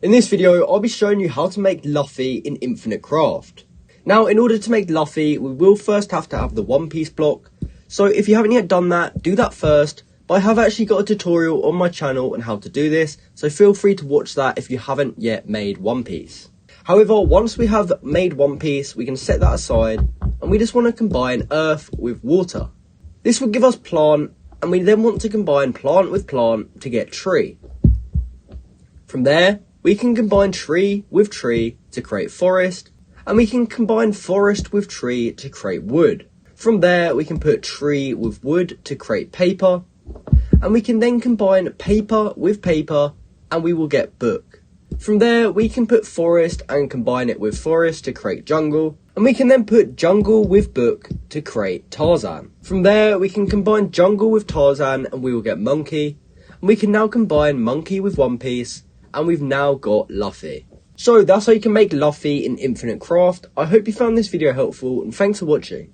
In this video, I'll be showing you how to make Luffy in Infinite Craft. Now, in order to make Luffy, we will first have to have the One Piece block. So if you haven't yet done that, do that first. But I have actually got a tutorial on my channel on how to do this, so feel free to watch that if you haven't yet made One Piece. However, once we have made One Piece, we can set that aside, and we just want to combine earth with water. This will give us plant, and we then want to combine plant with plant to get tree. From there, we can combine tree with tree to create forest, and we can combine forest with tree to create wood. From there, we can put tree with wood to create paper, and we can then combine paper with paper, and we will get book. From there, we can put forest and combine it with forest to create jungle, and we can then put jungle with book to create Tarzan. From there, we can combine jungle with Tarzan, and we will get monkey, and we can now combine monkey with One Piece, and we've now got Luffy. So that's how you can make Luffy in Infinite Craft. I hope you found this video helpful, and thanks for watching.